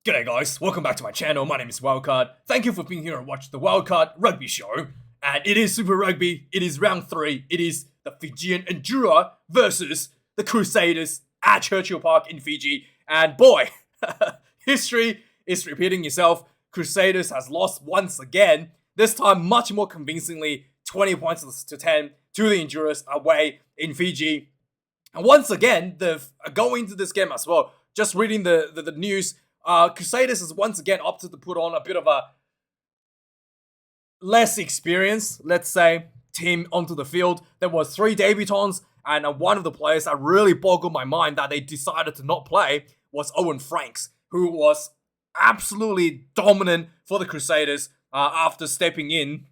G'day guys, welcome back to my channel. My name is Wildkard. Thank you for being here and watching the Wildkard Rugby Show. And it is Super Rugby. It is round 3. It is the Fijian Drua versus the Crusaders at Churchill Park in Fiji. And boy, history is repeating itself. Crusaders has lost once again. This time much more convincingly, 20 points to 10 to the Druas away in Fiji. And once again, going into this game as well, just reading the news, Crusaders has once again opted to put on a bit of a less experienced, let's say, team onto the field. There was 3 debutants, and one of the players that really boggled my mind that they decided to not play was Owen Franks, who was absolutely dominant for the Crusaders after stepping in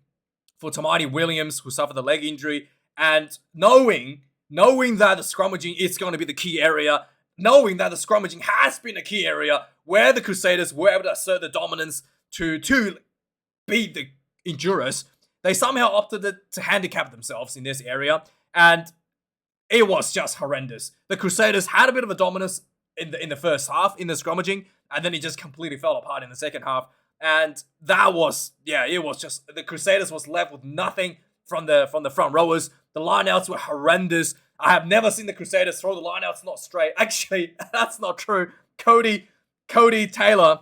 for Tamati Williams, who suffered a leg injury, and knowing that the scrummaging is going to be the key area, knowing that the scrummaging has been a key area where the Crusaders were able to assert the dominance to beat the Endurers, they somehow opted to handicap themselves in this area, and it was just horrendous. The Crusaders had a bit of a dominance in the first half in the scrummaging, and then it just completely fell apart in the second half. And that was, it was just, the Crusaders was left with nothing from the front rowers. The lineouts were horrendous. I have never seen the Crusaders throw the lineouts not straight. Actually, that's not true. Cody Taylor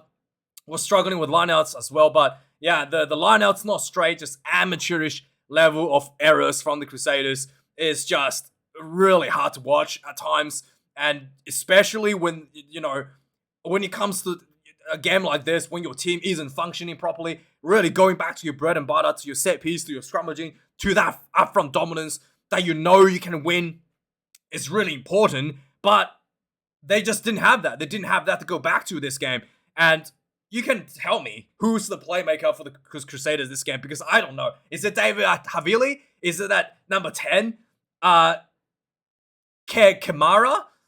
was struggling with lineouts as well, but yeah, the lineouts not straight, just amateurish level of errors from the Crusaders is just really hard to watch at times, and especially when it comes to a game like this, when your team isn't functioning properly, really going back to your bread and butter, to your set piece, to your scrummaging, to that upfront dominance that you can win is really important, but they just didn't have that. They didn't have that to go back to this game. And you can tell me who's the playmaker for the Crusaders this game, because I don't know. Is it David Havili? Is it that number 10? Kamara?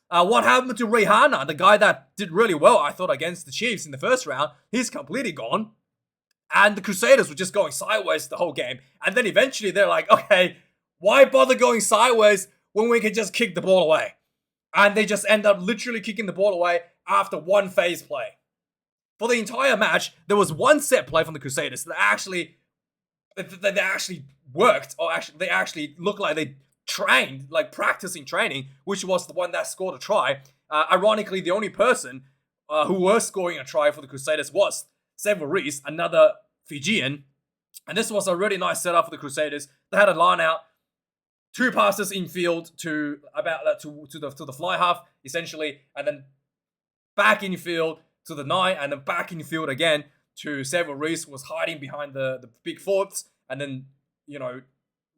What happened to Rihanna, the guy that did really well, I thought, against the Chiefs in the first round? He's completely gone. And the Crusaders were just going sideways the whole game. And then eventually they're like, okay, why bother going sideways when we can just kick the ball away? And they just end up literally kicking the ball away after one phase play. For the entire match, there was one set play from the Crusaders that actually worked, or they actually looked like they trained, like practicing training, which was the one that scored a try. Ironically, the only person who was scoring a try for the Crusaders was Sevu Reece, another Fijian. And this was a really nice setup for the Crusaders. They had a line out, 2 passes infield to the fly half, essentially, and then back infield to the 9, and then back infield again to Sevu Reece, who was hiding behind the big forwards, and then,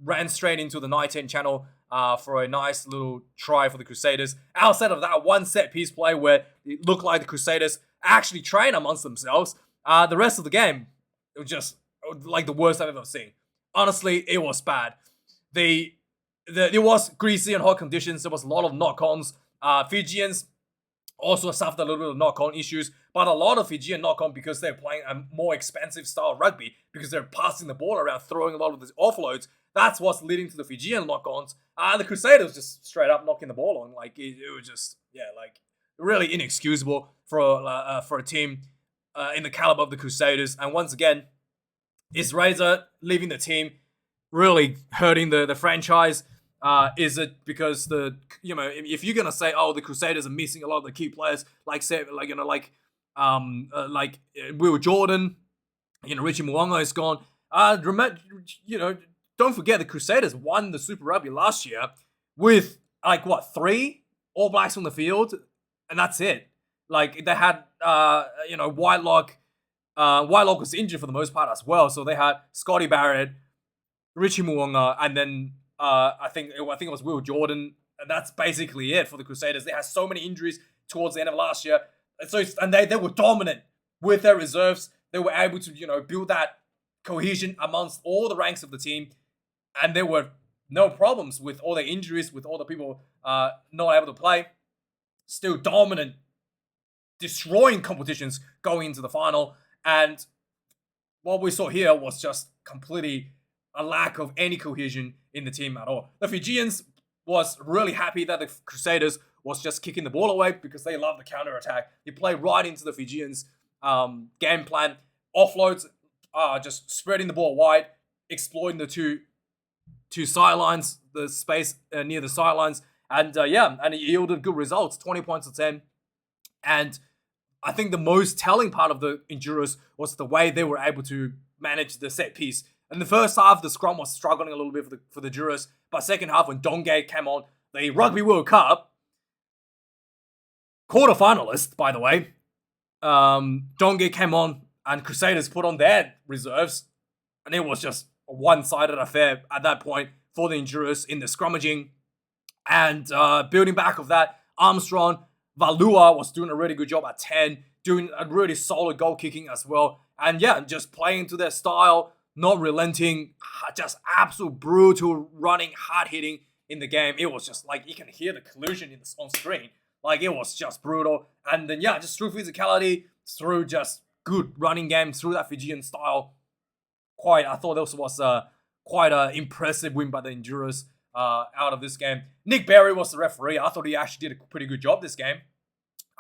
ran straight into the 9-10 channel for a nice little try for the Crusaders. Outside of that one set piece play where it looked like the Crusaders actually trained amongst themselves, the rest of the game, it was just like the worst I've ever seen. Honestly, it was bad. It was greasy and hot conditions. There was a lot of knock-ons. Fijians also suffered a little bit of knock-on issues, but a lot of Fijian knock-on because they're playing a more expensive style of rugby, because they're passing the ball around, throwing a lot of these offloads. That's what's leading to the Fijian knock-ons. The Crusaders just straight up knocking the ball on. Like, it was just, really inexcusable for a team in the caliber of the Crusaders. And once again, is Razor leaving the team really hurting the franchise? Is it because if you're gonna say, oh, the Crusaders are missing a lot of the key players, like Will Jordan, Richie Mo'unga is gone. Don't forget the Crusaders won the Super Rugby last year with 3 All Blacks on the field, and that's it. Like, they had Whitelock. Whitelock was injured for the most part as well, so they had Scotty Barrett, Richie Mo'unga, and then I think it was Will Jordan, and that's basically it for the Crusaders. They had so many injuries towards the end of last year, and they were dominant with their reserves. They were able to build that cohesion amongst all the ranks of the team, and there were no problems with all the injuries, with all the people not able to play. Still dominant, destroying competitions going into the final, and what we saw here was just completely a lack of any cohesion in the team at all. The Fijians was really happy that the Crusaders was just kicking the ball away, because they love the counter-attack. He played right into the Fijians' game plan. Offloads, just spreading the ball wide, exploiting the two sidelines, the space near the sidelines, and and it yielded good results, 20 points to 10. And I think the most telling part of the Endurers was the way they were able to manage the set piece. In the first half, the scrum was struggling a little bit for the Drua, but second half, when Dongay came on, the Rugby World Cup quarterfinalist, by the way, Dongay came on and Crusaders put on their reserves, and it was just a one-sided affair at that point for the Endurers in the scrummaging. And building back of that, Armstrong, Valua was doing a really good job at 10, doing a really solid goal kicking as well. And just playing to their style, not relenting, just absolute brutal running, hard hitting in the game. It was just like you can hear the collision on screen. Like it was just brutal. And then just through physicality, through just good running game, through that Fijian style. I thought this was quite an impressive win by the Endurers out of this game. Nick Berry was the referee. I thought he actually did a pretty good job this game.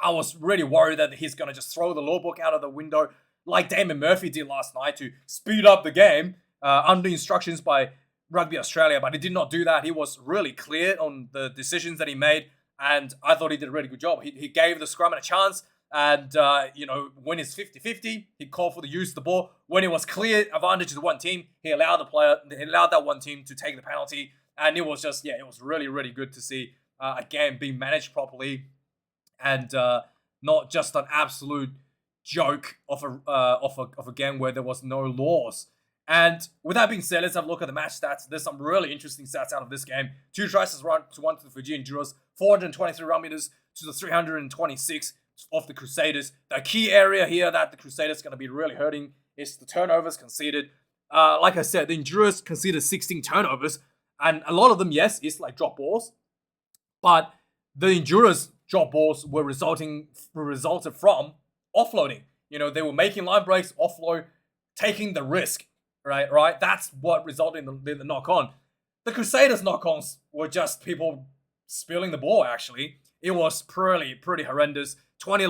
I was really worried that he's going to just throw the law book out of the window like Damon Murphy did last night to speed up the game under instructions by Rugby Australia, but he did not do that. He was really clear on the decisions that he made, and I thought he did a really good job. He gave the scrum a chance, and when it's 50-50, he called for the use of the ball. When it was clear advantage to the one team, he allowed that one team to take the penalty, and it was just it was really, really good to see a game being managed properly, and not just an absolute joke of a game where there was no laws. And with that being said, let's have a look at the match stats. There's some really interesting stats out of this game. 2 tries to one to the Fijian Drua, 423 run meters to the 326 of the Crusaders. The key area here that the Crusaders going to be really hurting is the turnovers conceded. Like I said, the Drua conceded 16 turnovers, and a lot of them, is like drop balls, but the Endurers drop balls were resulted from offloading. They were making line breaks, offload, taking the risk, right? That's what resulted in the knock-on. The Crusaders knock-ons were just people spilling the ball, actually. It was pretty horrendous. 20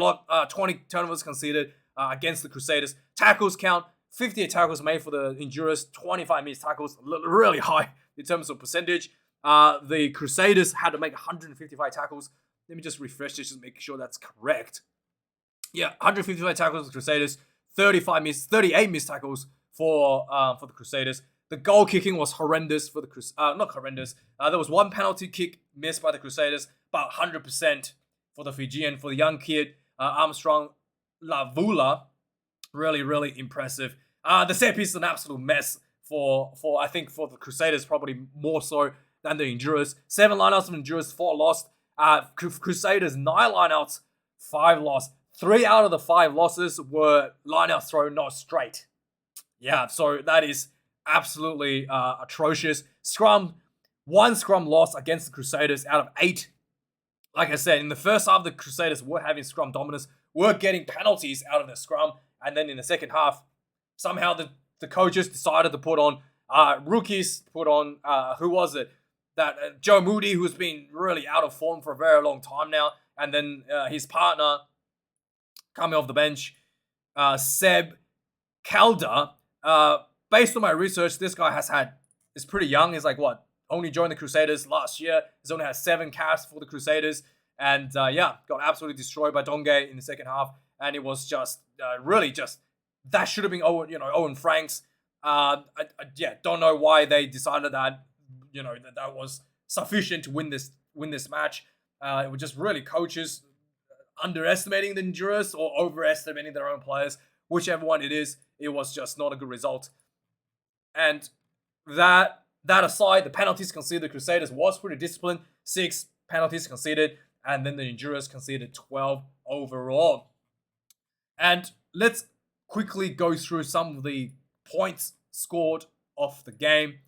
turnovers conceded against the Crusaders. Tackles count, 58 tackles made for the Endurers, 25 missed tackles, really high in terms of percentage. The Crusaders had to make 155 tackles. Let me just refresh this to make sure that's correct. 155 tackles for the Crusaders, 38 missed tackles for the Crusaders. The goal kicking was horrendous for the not horrendous. There was one penalty kick missed by the Crusaders, about 100% for the Fijian, for the young kid Armstrong Lavula. Really, really impressive. The set piece is an absolute mess for I think for the Crusaders, probably more so than the Endurers. 7 lineouts of Endurers, 4 lost. Crusaders 9 lineouts, 5 lost. 3 out of the 5 losses were lineouts thrown not straight. So that is absolutely atrocious. One scrum loss against the Crusaders out of 8. Like I said, in the first half, the Crusaders were having scrum dominance, were getting penalties out of the scrum, and then in the second half, somehow the coaches decided to put on rookies, who was it? That Joe Moody, who's been really out of form for a very long time now, and then his partner coming off the bench, Seb Calder. Based on my research, this guy is pretty young. He's like, only joined the Crusaders last year. He's only had 7 caps for the Crusaders. And got absolutely destroyed by Dongay in the second half. And it was just, really just, that should have been Owen Franks. Don't know why they decided that, that was sufficient to win this match. It was just really coaches underestimating the Endurers or overestimating their own players. Whichever one it is, it was just not a good result. And that aside, the penalties conceded, the Crusaders was pretty disciplined. 6 penalties conceded, and then the Endurers conceded 12 overall. And let's quickly go through some of the points scored off the game.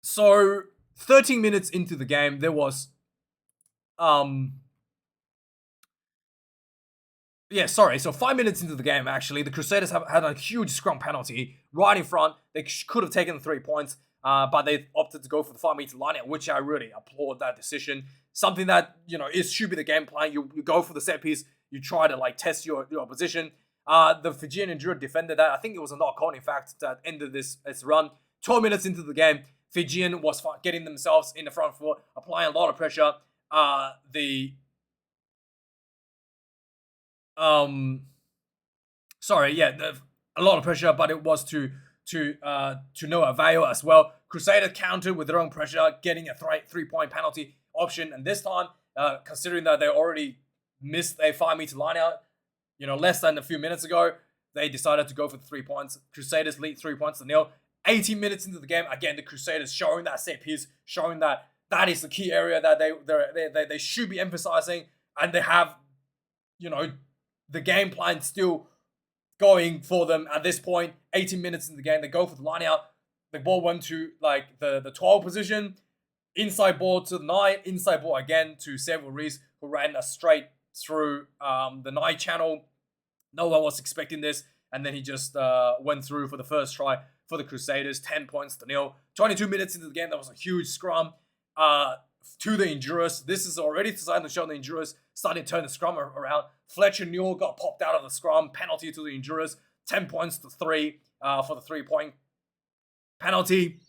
So 13 minutes into the game, there was So 5 minutes into the game, actually, the Crusaders had a huge scrum penalty right in front. They could have taken the 3 points, but they opted to go for the 5-meter lineout, which I really applaud that decision. Something that, it should be the game plan. You go for the set piece, you try to like test your opposition. The Fijian Drua defended that. I think it was a knock-on, in fact, that ended this run. 12 minutes into the game, Fijian was getting themselves in the front foot, applying a lot of pressure. A lot of pressure, but it was to no avail as well. Crusaders countered with their own pressure, getting a 3-point penalty option, and this time, considering that they already missed a 5-meter line out, less than a few minutes ago, they decided to go for the 3 points. Crusaders lead 3 points to nil. 18 minutes into the game, again, the Crusaders showing that set piece, showing that is the key area that they should be emphasizing, and they have, the game plan still going for them at this point. 18 minutes in the game, they go for the line out. The ball went to like the 12 position, inside ball to the 9, inside ball again to Samuel Rees, who ran a straight through the 9 channel. No one was expecting this, and then he just went through for the first try for the Crusaders. 10 points to nil. 22 minutes into the game, that was a huge scrum to the Endurers. This is already starting to show the Endurers starting to turn the scrum around. Fletcher Newell got popped out of the scrum. Penalty to the Endurers. 10 points to 3 for the 3-point penalty.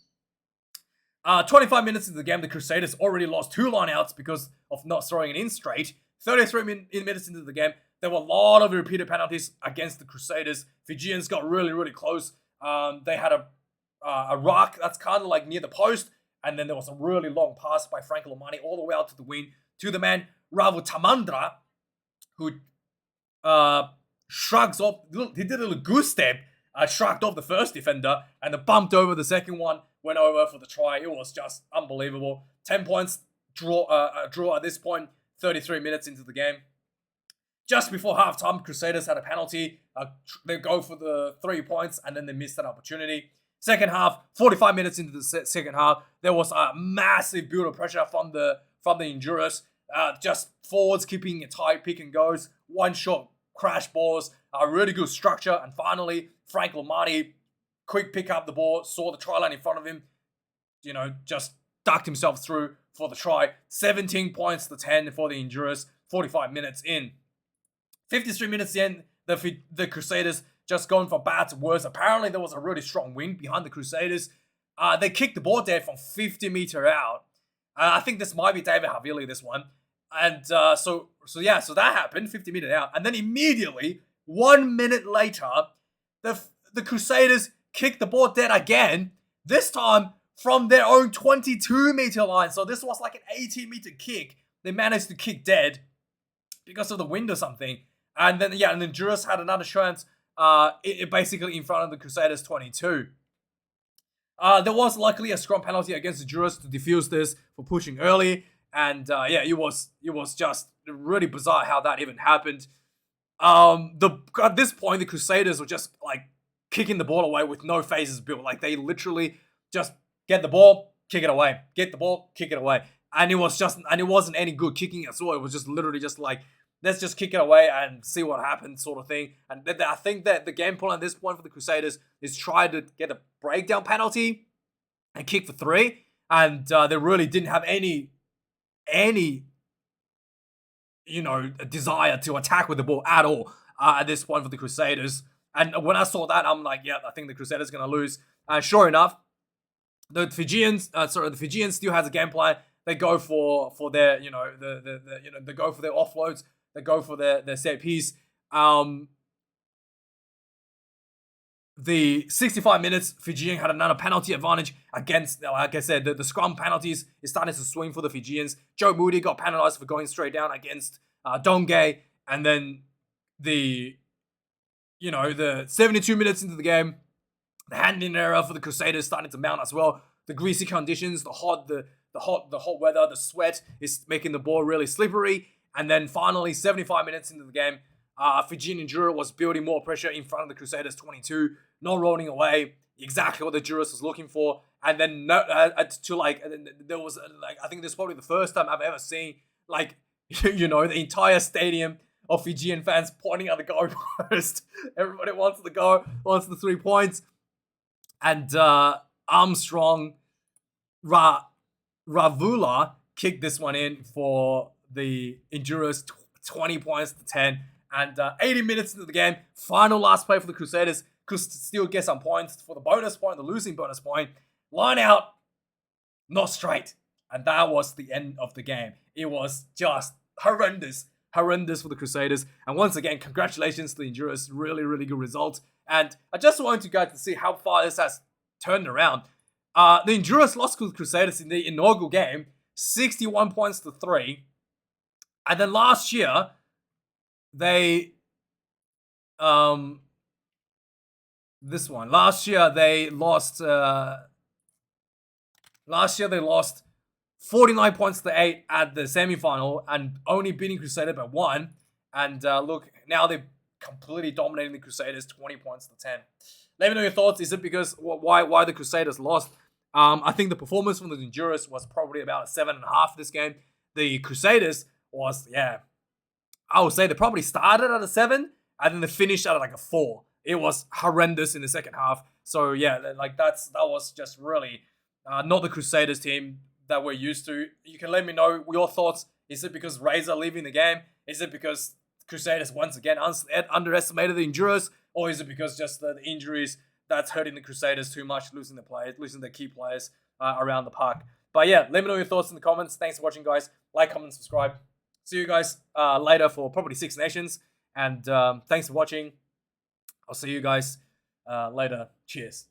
25 minutes into the game, the Crusaders already lost 2 lineouts because of not throwing it in straight. 33 minutes into the game, there were a lot of repeated penalties against the Crusaders. Fijians got really, really close. They had a rock that's kind of like near the post, and then there was a really long pass by Frank Lomani all the way out to the wing to the man Ravu Tamandra, who shrugs off. He did a little goose step, shrugged off the first defender, and then bumped over the second one, went over for the try. It was just unbelievable. 10 points draw at this point, 33 minutes into the game. Just before halftime, Crusaders had a penalty. They go for the 3 points, and then they missed that opportunity. Second half, 45 minutes into the second half, there was a massive build of pressure from the Endurers. Just forwards keeping it tight, pick and goes, one shot crash balls, a really good structure, and finally Frank Lomani quick pick up the ball, saw the try line in front of him, just ducked himself through for the try. 17 points to 10 for the Endurers. 45 minutes in. 53 minutes in, the Crusaders just going from bad to worse. Apparently, there was a really strong wind behind the Crusaders. They kicked the ball dead from 50 meter out. I think this might be David Havili, this one. And so that happened, 50 meter out. And then immediately, 1 minute later, the Crusaders kicked the ball dead again. This time from their own 22 meter line. So this was like an 18 meter kick. They managed to kick dead because of the wind or something. And then, and then Endurers had another chance, basically in front of the Crusaders 22. There was luckily a scrum penalty against the Endurers to defuse this for pushing early. And it was just really bizarre how that even happened. At this point, the Crusaders were just like kicking the ball away with no phases built. Like they literally just get the ball, kick it away. Get the ball, kick it away. And it wasn't any good kicking as well. It was just literally just like, let's just kick it away and see what happens, sort of thing. And I think that the game plan at this point for the Crusaders is try to get a breakdown penalty and kick for 3. And they really didn't have any desire to attack with the ball at all at this point for the Crusaders. And when I saw that, I'm like, I think the Crusaders are going to lose. Sure enough, the Fijians still has a game plan. They go for their, they go for their offloads. They go for their set piece. The 65 minutes, Fijian had another penalty advantage against, like I said, the scrum penalties is starting to swing for the Fijians. Joe Moody got penalized for going straight down against Dongay. And then the 72 minutes into the game, the handling error for the Crusaders starting to mount as well. The greasy conditions, the hot weather, the sweat is making the ball really slippery. And then finally, 75 minutes into the game, Fijian Drua was building more pressure in front of the Crusaders 22, not rolling away, exactly what the Drua was looking for. And then there was I think this is probably the first time I've ever seen the entire stadium of Fijian fans pointing at the goalpost. Everybody wants the 3 points. And Armstrong Ravula kicked this one in for the Endurers, 20 points to 10. And 80 minutes into the game, final last play for the Crusaders, could still get some points for the bonus point, the losing bonus point. Line out, not straight. And that was the end of the game. It was just horrendous for the Crusaders. And once again, congratulations to the Endurers. Really, really good result. And I just wanted you guys to see how far this has turned around. The Endurers lost to the Crusaders in the inaugural game, 61 points to 3. And then last year, they last year they lost 49 points to 8 at the semi-final and only beating Crusader by 1. And look, now they're completely dominating the Crusaders, 20 points to 10. Let me know your thoughts. Is it because why the Crusaders lost? I think the performance from the Endurers was probably about a 7.5 this game. The Crusaders was, I would say they probably started at a 7 and then they finished at like a 4. It was horrendous in the second half. So yeah, like that was just really not the Crusaders team that we're used to. You can let me know your thoughts. Is it because Razor leaving the game? Is it because Crusaders once again underestimated the Endurers? Or is it because just the injuries that's hurting the Crusaders too much, losing their key players around the park? But yeah, let me know your thoughts in the comments. Thanks for watching, guys. Like, comment, subscribe. See you guys later for probably Six Nations. And thanks for watching. I'll see you guys later. Cheers.